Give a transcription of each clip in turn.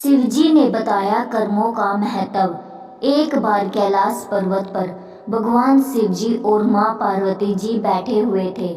शिवजी ने बताया कर्मों का महत्व। एक बार कैलाश पर्वत पर भगवान शिवजी और माँ पार्वती जी बैठे हुए थे।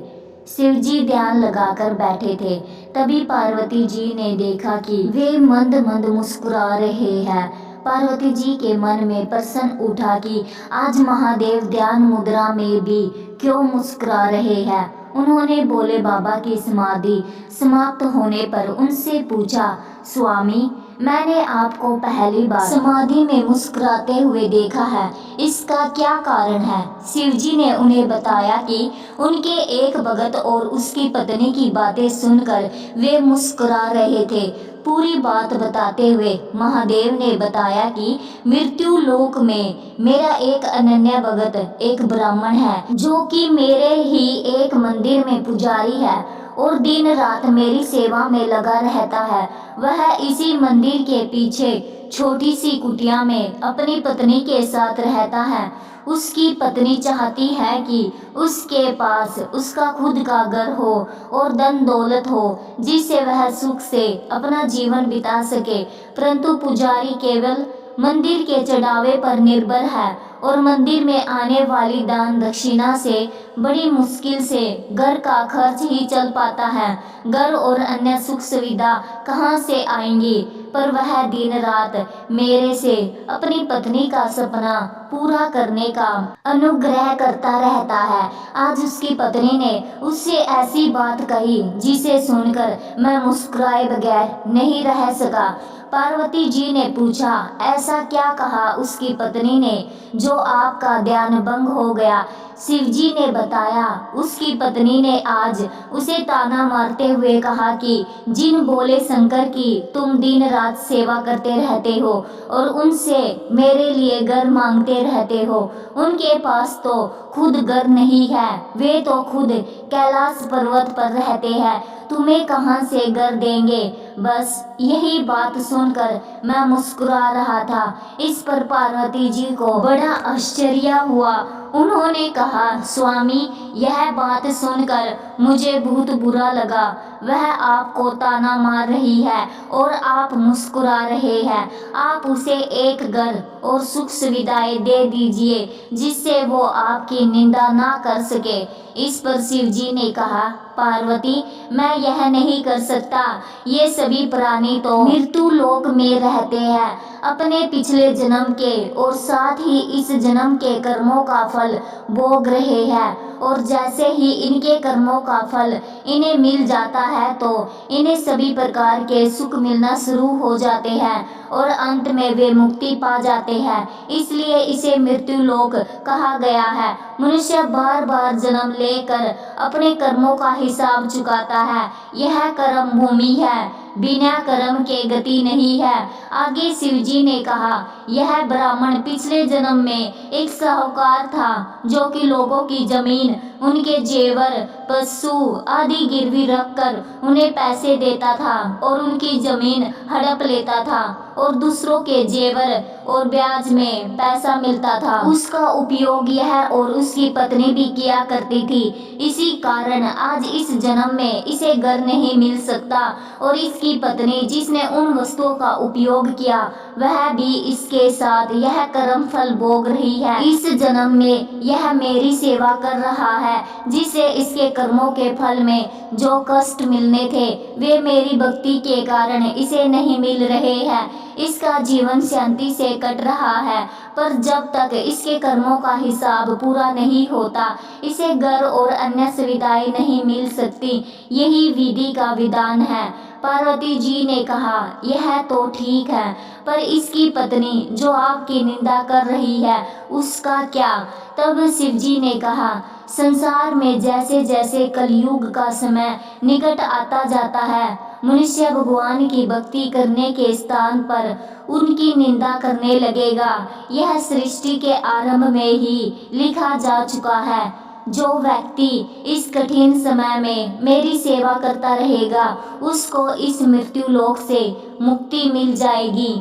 शिवजी ध्यान लगाकर बैठे थे। तभी पार्वती जी ने देखा कि वे मंद मंद मुस्कुरा रहे हैं। पार्वती जी के मन में प्रश्न उठा कि आज महादेव ध्यान मुद्रा में भी क्यों मुस्कुरा रहे हैं। उन्होंने भोले बाबा की समाधि समाप्त होने पर उनसे पूछा, स्वामी, मैंने आपको पहली बार समाधि में मुस्कुराते हुए देखा है, इसका क्या कारण है। शिवजी ने उन्हें बताया कि उनके एक भगत और उसकी पत्नी की बातें सुनकर वे मुस्कुरा रहे थे। पूरी बात बताते हुए महादेव ने बताया कि मृत्यु लोक में मेरा एक अनन्य भगत एक ब्राह्मण है, जो कि मेरे ही एक मंदिर में पुजारी है और दिन रात मेरी सेवा में लगा रहता है। वह इसी मंदिर के पीछे छोटी सी कुटिया में अपनी पत्नी के साथ रहता है। उसकी पत्नी चाहती है कि उसके पास उसका खुद का घर हो और धन दौलत हो, जिससे वह सुख से अपना जीवन बिता सके, परंतु पुजारी केवल मंदिर के चढ़ावे पर निर्भर है और मंदिर में आने वाली दान दक्षिणा से बड़ी मुश्किल से घर का खर्च ही चल पाता है। घर और अन्य सुख सुविधा कहाँ से आएंगी। पर वह दिन रात मेरे से अपनी पत्नी का सपना पूरा करने का अनुग्रह करता रहता है। आज उसकी पत्नी ने उससे ऐसी बात कही जिसे सुनकर मैं मुस्कुराए बगैर नहीं रह सका। पार्वती जी ने पूछा, ऐसा क्या कहा उसकी पत्नी ने जो आपका ध्यान भंग हो गया। शिवजी ने बताया, उसकी पत्नी ने आज उसे ताना मारते हुए कहा कि जिन भोले शंकर की तुम दिन रात सेवा करते रहते हो और उनसे मेरे लिए घर मांगते रहते हो, उनके पास तो खुद घर नहीं है। वे तो खुद कैलाश पर्वत पर रहते हैं, तुम्हें कहाँ से घर देंगे। बस यही बात सुनकर मैं मुस्कुरा रहा था। इस पर पार्वती जी को बड़ा आश्चर्य हुआ। उन्होंने कहा, स्वामी, यह बात सुनकर मुझे बहुत बुरा लगा। वह आपको ताना मार रही है और आप मुस्कुरा रहे हैं। आप उसे एक घर और सुख सुविधाएं दे दीजिए जिससे वो आपकी निंदा ना कर सके। इस पर शिवजी ने कहा, पार्वती, मैं यह नहीं कर सकता। ये सभी प्राणी तो मृत्यु लोक में रहते हैं, अपने पिछले जन्म के और साथ ही इस जन्म के कर्मों का फल भोग रहे हैं और जैसे ही इनके कर्मों का फल इन्हें मिल जाता है तो इन्हें सभी प्रकार के सुख मिलना शुरू हो जाते हैं और अंत में वे मुक्ति पा जाते हैं। इसलिए इसे मृत्यु लोक कहा गया है। मनुष्य बार बार जन्म लेकर अपने कर्मों का हिसाब चुकाता है। यह कर्म भूमि है, बिना कर्म के गति नहीं है। आगे शिवजी ने कहा, यह ब्राह्मण पिछले जन्म में एक साहूकार था जो कि लोगों की जमीन, उनके जेवर, पशु आदि गिरवी रखकर उन्हें पैसे देता था और उनकी जमीन हड़प लेता था और दूसरों के जेवर और ब्याज में पैसा मिलता था। उसका उपयोग यह और उसकी पत्नी भी किया करती थी। इसी कारण आज इस जन्म में इसे घर नहीं मिल सकता और इसकी पत्नी जिसने उन वस्तुओं का उपयोग किया वह भी इसके साथ यह कर्म फल भोग रही है। इस जन्म में यह मेरी सेवा कर रहा है, जिससे इसके कर्मों के फल में जो कष्ट मिलने थे वे मेरी भक्ति के कारण इसे नहीं मिल रहे हैं। इसका जीवन शांति से कट रहा है, पर जब तक इसके कर्मों का हिसाब पूरा नहीं होता इसे घर और अन्य सुविधाएं नहीं मिल सकती। यही विधि का विधान है। पार्वती जी ने कहा, यह तो ठीक है, पर इसकी पत्नी जो आपकी निंदा कर रही है उसका क्या। तब शिवजी ने कहा, संसार में जैसे जैसे कलयुग का समय निकट आता जाता है, मनुष्य भगवान की भक्ति करने के स्थान पर उनकी निंदा करने लगेगा। यह सृष्टि के आरंभ में ही लिखा जा चुका है। जो व्यक्ति इस कठिन समय में मेरी सेवा करता रहेगा उसको इस मृत्यु लोक से मुक्ति मिल जाएगी।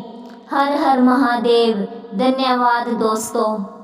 हर हर महादेव। धन्यवाद दोस्तों।